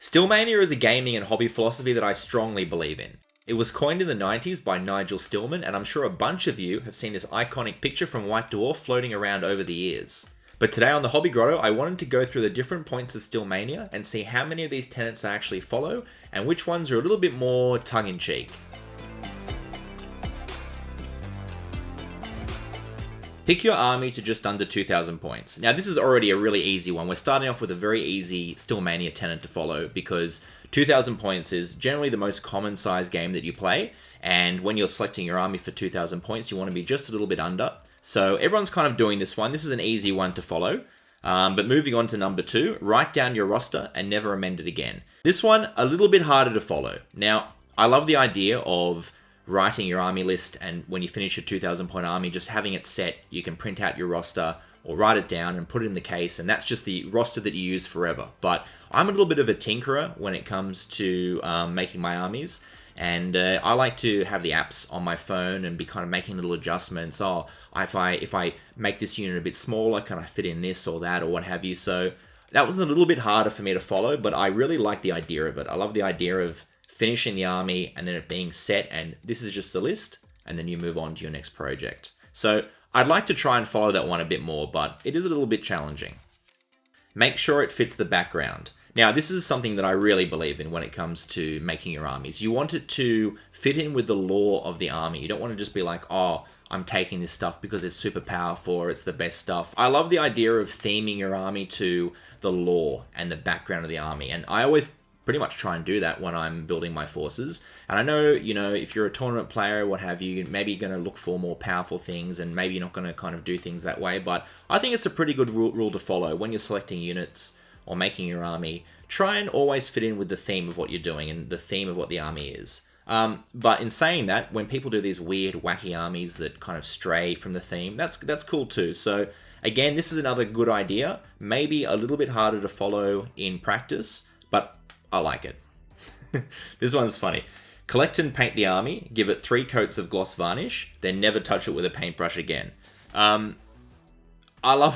Stillmania is a gaming and hobby philosophy that I strongly believe in. It was coined in the 90s by Nigel Stillman, and I'm sure a bunch of you have seen this iconic picture from White Dwarf floating around over the years. But today on the Hobby Grotto, I wanted to go through the different points of Stillmania and see how many of these tenets I actually follow, and which ones are a little bit more tongue-in-cheek. Pick your army to just under 2,000 points. Now this is already a really easy one. We're starting off with a very easy Stillmania tenet to follow because 2,000 points is generally the most common size game that you play, and when you're selecting your army for 2,000 points, you want to be just a little bit under. So everyone's kind of doing this one. This is an easy one to follow. But moving on to number 2, write down your roster and never amend it again. This one, a little bit harder to follow. Now, I love the idea of writing your army list, and when you finish your 2,000 point army, just having it set, you can print out your roster or write it down and put it in the case, and that's just the roster that you use forever. But I'm a little bit of a tinkerer when it comes to making my armies, and I like to have the apps on my phone and be kind of making little adjustments. Oh, if I make this unit a bit smaller, can I fit in this or that or what have you? So that was a little bit harder for me to follow, but I really like the idea of it. I love the idea of finishing the army and then it being set, and this is just the list, and then you move on to your next project. So I'd like to try and follow that one a bit more, but it is a little bit challenging. Make sure it fits the background. Now, this is something that I really believe in when it comes to making your armies. You want it to fit in with the lore of the army. You don't want to just be like, oh, I'm taking this stuff because it's super powerful or it's the best stuff. I love the idea of theming your army to the lore and the background of the army, and I always pretty much try and do that when I'm building my forces. And I know, if you're a tournament player, what have you, maybe you're going to look for more powerful things, and maybe you're not going to kind of do things that way, but I think it's a pretty good rule to follow when you're selecting units or making your army. Try and always fit in with the theme of what you're doing and the theme of what the army is. But in saying that, when people do these weird, wacky armies that kind of stray from the theme, that's cool too. So again, this is another good idea, maybe a little bit harder to follow in practice, but I like it. This one's funny. Collect and paint the army, give it 3 coats of gloss varnish, then never touch it with a paintbrush again. I love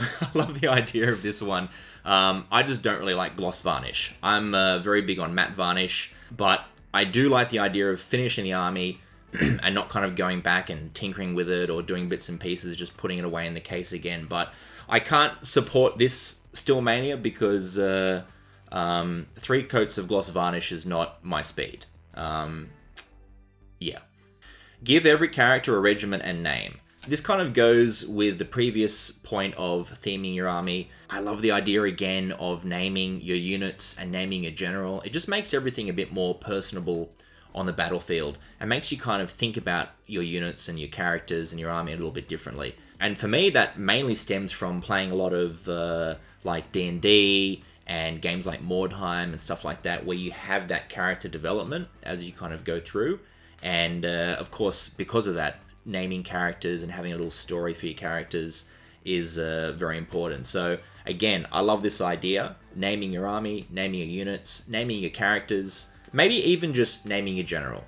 the idea of this one. I just don't really like gloss varnish. I'm very big on matte varnish, but I do like the idea of finishing the army and not kind of going back and tinkering with it or doing bits and pieces, just putting it away in the case again. But I can't support this Stillmania because 3 coats of gloss varnish is not my speed. Yeah. Give every character a regiment and name. This kind of goes with the previous point of theming your army. I love the idea again of naming your units and naming your general. It just makes everything a bit more personable on the battlefield and makes you kind of think about your units and your characters and your army a little bit differently. And for me, that mainly stems from playing a lot of like D&D and games like Mordheim and stuff like that, where you have that character development as you kind of go through. And of course, because of that, naming characters and having a little story for your characters is very important. So again, I love this idea. Naming your army, naming your units, naming your characters, maybe even just naming your general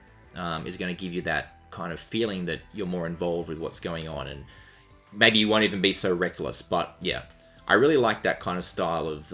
is going to give you that kind of feeling that you're more involved with what's going on, and maybe you won't even be so reckless. But yeah, I really like that kind of style of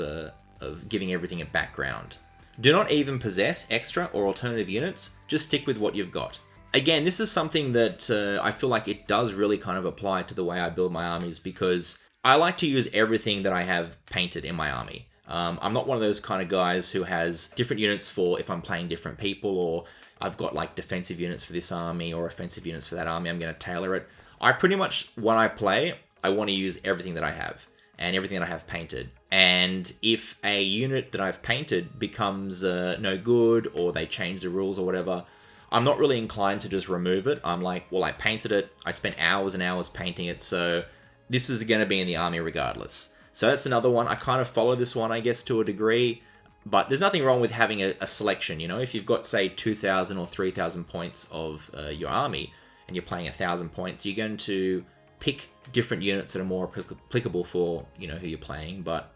giving everything a background. Do not even possess extra or alternative units, just stick with what you've got. Again, this is something that I feel like it does really kind of apply to the way I build my armies, because I like to use everything that I have painted in my army. I'm not one of those kind of guys who has different units for if I'm playing different people, or I've got like defensive units for this army or offensive units for that army. I'm going to tailor it. I pretty much, when I play, I want to use everything that I have and everything that I have painted. And if a unit that I've painted becomes no good, or they change the rules or whatever, I'm not really inclined to just remove it. I'm like, well, I painted it. I spent hours and hours painting it, so this is going to be in the army regardless. So that's another one. I kind of follow this one, I guess, to a degree. But there's nothing wrong with having a selection. If you've got, say, 2,000 or 3,000 points of your army, and you're playing 1,000 points, you're going to pick different units that are more applicable for, who you're playing. But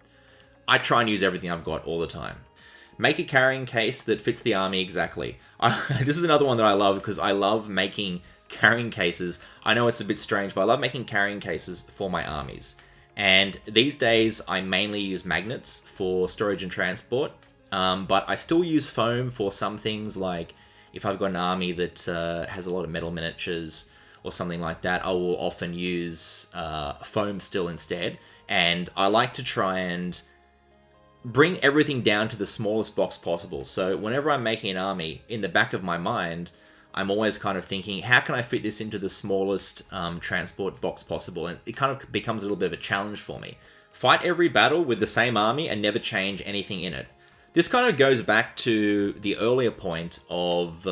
I try and use everything I've got all the time. Make a carrying case that fits the army exactly. This is another one that I love, because I love making carrying cases. I know it's a bit strange, but I love making carrying cases for my armies. And these days, I mainly use magnets for storage and transport. But I still use foam for some things, like if I've got an army that has a lot of metal miniatures or something like that, I will often use foam still instead. And I like to try and bring everything down to the smallest box possible. So whenever I'm making an army, in the back of my mind, I'm always kind of thinking, how can I fit this into the smallest transport box possible? And it kind of becomes a little bit of a challenge for me. Fight every battle with the same army and never change anything in it. This kind of goes back to the earlier point of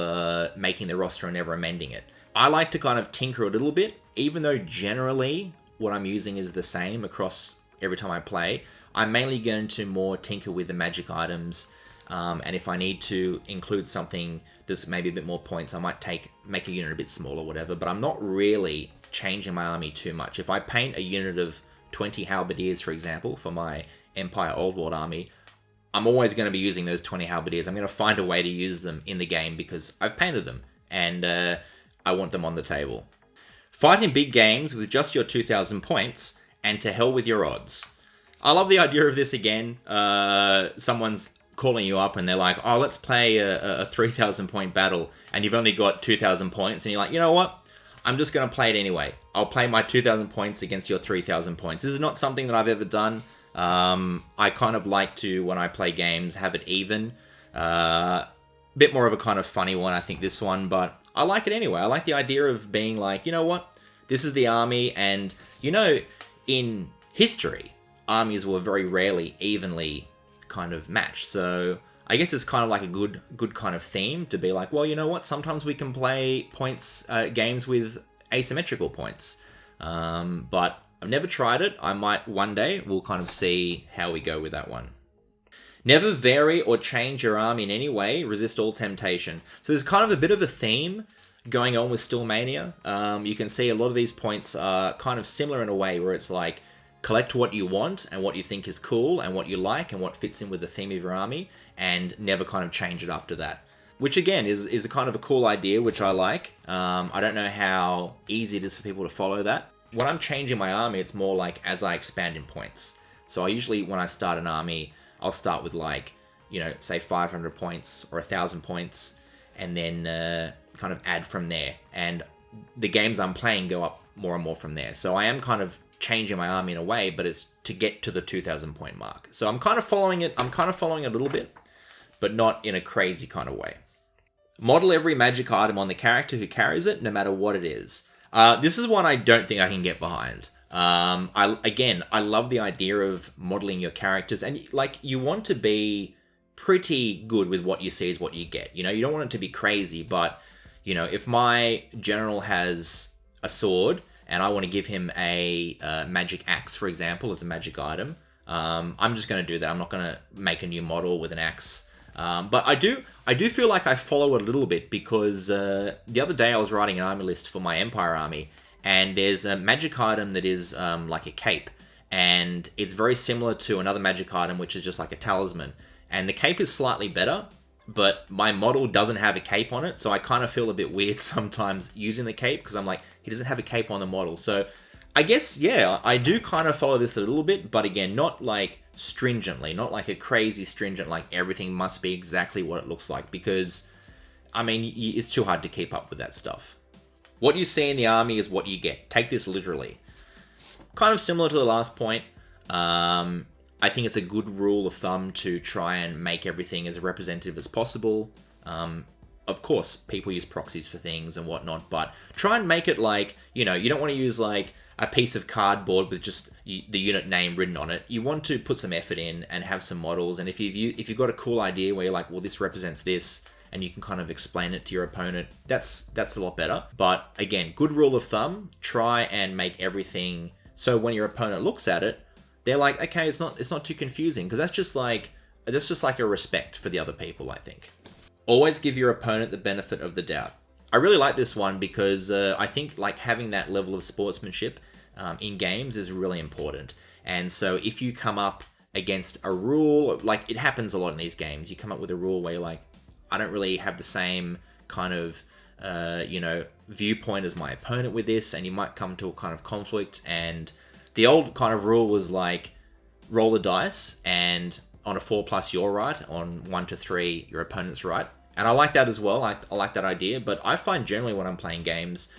making the roster and never amending it. I like to kind of tinker a little bit, even though generally what I'm using is the same across every time I play. I'm mainly going to more tinker with the magic items, and if I need to include something that's maybe a bit more points, I might make a unit a bit smaller, whatever, but I'm not really changing my army too much. If I paint a unit of 20 halberdiers, for example, for my Empire Old World army, I'm always going to be using those 20 halberdiers. I'm going to find a way to use them in the game because I've painted them, and I want them on the table. Fight in big games with just your 2,000 points, and to hell with your odds. I love the idea of this again. Someone's calling you up and they're like, oh, let's play a 3,000 point battle, and you've only got 2,000 points, and you're like, you know what? I'm just going to play it anyway. I'll play my 2,000 points against your 3,000 points. This is not something that I've ever done. I kind of like to, when I play games, have it even. Bit more of a kind of funny one, I think, this one, but I like it anyway. I like the idea of being like, you know what? This is the army, and, you know, in history, armies were very rarely evenly kind of matched. So I guess it's kind of like a good kind of theme to be like, well, you know what? Sometimes we can play games with asymmetrical points. But I've never tried it. I might one day. We'll kind of see how we go with that one. Never vary or change your army in any way. Resist all temptation. So there's kind of a bit of a theme going on with Stillmania. You can see a lot of these points are kind of similar in a way where it's like, collect what you want and what you think is cool and what you like and what fits in with the theme of your army, and never kind of change it after that. Which again is a kind of a cool idea, which I like. I don't know how easy it is for people to follow that. When I'm changing my army, it's more like as I expand in points. So I usually, when I start an army, I'll start with like, you know, say 500 points or 1,000 points, and then kind of add from there. And the games I'm playing go up more and more from there. So I am kind of changing my army in a way, but it's to get to the 2,000 point mark. So I'm kind of following it. I'm kind of following it a little bit, but not in a crazy kind of way. Model every magic item on the character who carries it, no matter what it is. This is one I don't think I can get behind. I love the idea of modeling your characters, and like, you want to be pretty good with what you see is what you get. You know, you don't want it to be crazy, but you know, if my general has a sword and I want to give him a magic axe, for example, as a magic item, I'm just going to do that. I'm not going to make a new model with an axe. But I do feel like I follow it a little bit, because the other day I was writing an army list for my Empire army, and there's a magic item that is like a cape, and it's very similar to another magic item which is just like a talisman, and the cape is slightly better, but my model doesn't have a cape on it, so I kind of feel a bit weird sometimes using the cape, because I'm like, he doesn't have a cape on the model. So I guess, yeah, I do kind of follow this a little bit, but again, not like stringently, not like a crazy stringent, like everything must be exactly what it looks like, because, I mean, it's too hard to keep up with that stuff. What you see in the army is what you get. Take this literally. Kind of similar to the last point. I think it's a good rule of thumb to try and make everything as representative as possible. Of course, people use proxies for things and whatnot, but try and make it like, you know, you don't want to use like a piece of cardboard with just the unit name written on it. You want to put some effort in and have some models. And if you've got a cool idea where you're like, well, this represents this, and you can kind of explain it to your opponent, that's a lot better. But again, good rule of thumb, try and make everything so when your opponent looks at it, they're like, okay, it's not too confusing, because that's just like a respect for the other people, I think. Always give your opponent the benefit of the doubt. I really like this one because I think like having that level of sportsmanship in games is really important. And so if you come up against a rule, like it happens a lot in these games, you come up with a rule where you're like, I don't really have the same kind of, viewpoint as my opponent with this, and you might come to a kind of conflict. And the old kind of rule was like, roll a dice, and on a 4+, you're right. On 1 to 3, your opponent's right. And I like that as well. I like that idea. But I find generally when I'm playing games,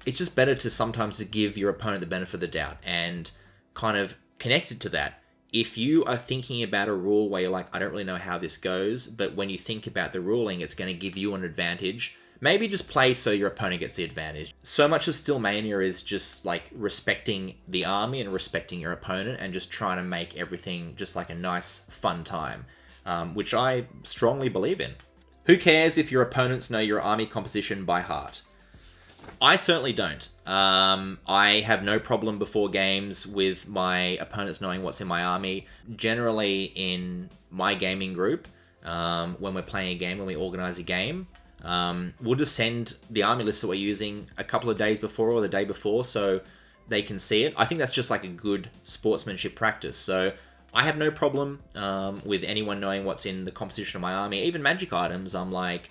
it's just better to sometimes give your opponent the benefit of the doubt and kind of connected to that. If you are thinking about a rule where you're like, I don't really know how this goes, but when you think about the ruling, it's going to give you an advantage, maybe just play so your opponent gets the advantage. So much of Stillmania is just like respecting the army and respecting your opponent and just trying to make everything just like a nice, fun time, which I strongly believe in. Who cares if your opponents know your army composition by heart? I certainly don't. I have no problem before games with my opponents knowing what's in my army. Generally, in my gaming group, when we're playing a game, when we organize a game, we'll just send the army list that we're using a couple of days before or the day before so they can see it. I think that's just like a good sportsmanship practice. So I have no problem with anyone knowing what's in the composition of my army. Even magic items, I'm like,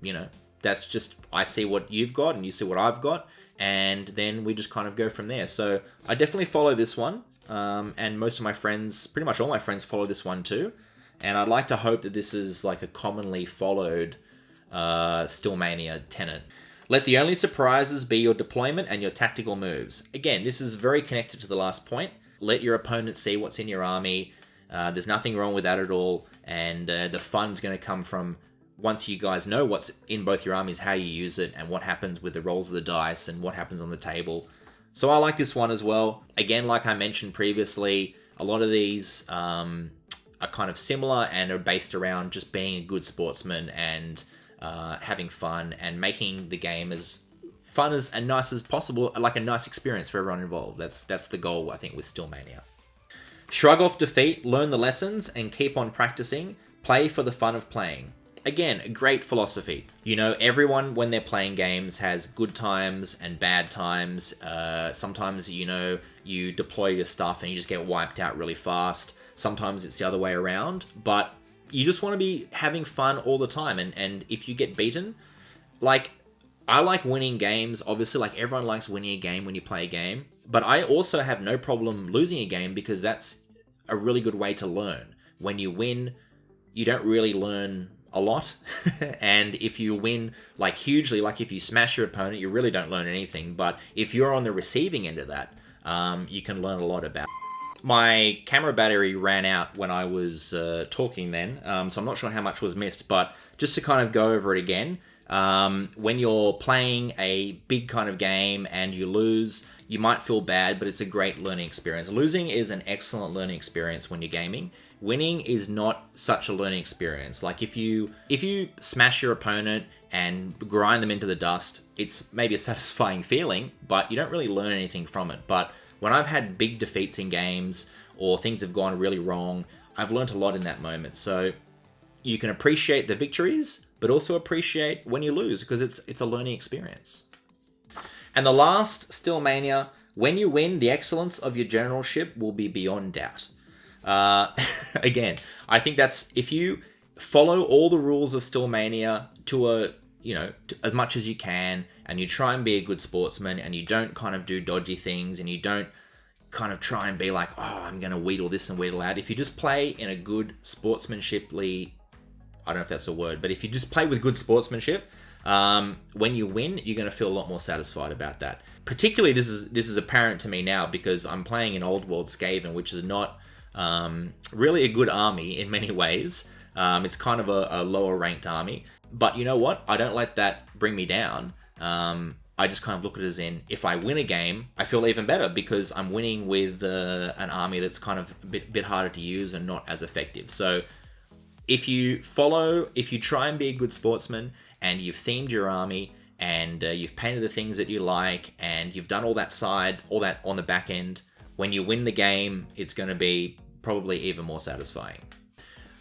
you know, that's just, I see what you've got and you see what I've got, and then we just kind of go from there. So I definitely follow this one, and most of my friends, pretty much all my friends, follow this one too. And I'd like to hope that this is like a commonly followed Stillmania tenet. Let the only surprises be your deployment and your tactical moves. Again, this is very connected to the last point. Let your opponent see what's in your army. There's nothing wrong with that at all, and the fun's going to come from once you guys know what's in both your armies, how you use it, and what happens with the rolls of the dice, and what happens on the table. So I like this one as well. Again, like I mentioned previously, a lot of these are kind of similar and are based around just being a good sportsman and having fun and making the game as fun as and nice as possible, like a nice experience for everyone involved. That's the goal, I think, with Stillmania. Shrug off defeat, learn the lessons, and keep on practicing. Play for the fun of playing. Again, a great philosophy. You know, everyone, when they're playing games, has good times and bad times. Sometimes, you know, you deploy your stuff and you just get wiped out really fast. Sometimes it's the other way around. But you just want to be having fun all the time. And if you get beaten, like, I like winning games. Obviously, like, everyone likes winning a game when you play a game. But I also have no problem losing a game because that's a really good way to learn. When you win, you don't really learn a lot. And if you win like hugely, like if you smash your opponent, you really don't learn anything. But if you're on the receiving end of that, you can learn a lot about it. My camera battery ran out when I was talking then, so I'm not sure how much was missed, but just to kind of go over it again, when you're playing a big kind of game and you lose, you might feel bad, but it's a great learning experience. Losing is an excellent learning experience when you're gaming. Winning is not such a learning experience. Like if you smash your opponent and grind them into the dust, it's maybe a satisfying feeling, but you don't really learn anything from it. But when I've had big defeats in games or things have gone really wrong, I've learned a lot in that moment. So you can appreciate the victories, but also appreciate when you lose because it's a learning experience. And the last, Stillmania, when you win, the excellence of your generalship will be beyond doubt. Again, I think that's, if you follow all the rules of Stillmania to as much as you can, and you try and be a good sportsman, and you don't kind of do dodgy things, and you don't kind of try and be like, oh, I'm going to wheedle this and wheedle that. If you just play in a good sportsmanshiply, I don't know if that's a word, but if you just play with good sportsmanship, when you win, you're going to feel a lot more satisfied about that. Particularly, this is apparent to me now because I'm playing in Old World Skaven, which is not really a good army in many ways. It's kind of a lower ranked army. But you know what? I don't let that bring me down. I just kind of look at it as in, if I win a game, I feel even better because I'm winning with an army that's kind of a bit harder to use and not as effective. So if you try and be a good sportsman and you've themed your army and you've painted the things that you like and you've done all that on the back end, when you win the game, it's going to be probably even more satisfying.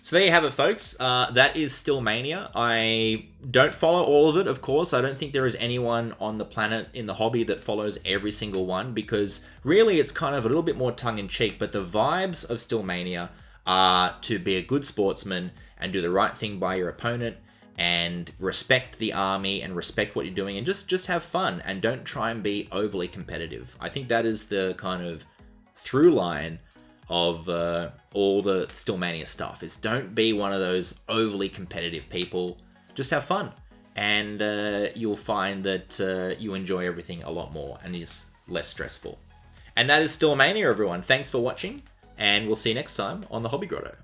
So there you have it, folks. That is Stillmania. I don't follow all of it, of course. I don't think there is anyone on the planet in the hobby that follows every single one because really it's kind of a little bit more tongue-in-cheek, but the vibes of Stillmania are to be a good sportsman and do the right thing by your opponent and respect the army and respect what you're doing and just have fun and don't try and be overly competitive. I think that is the kind of through line of all the Stillmania stuff. Is don't be one of those overly competitive people. Just have fun, and you'll find that you enjoy everything a lot more and is less stressful. And that is Stillmania, everyone. Thanks for watching, and we'll see you next time on the Hobby Grotto.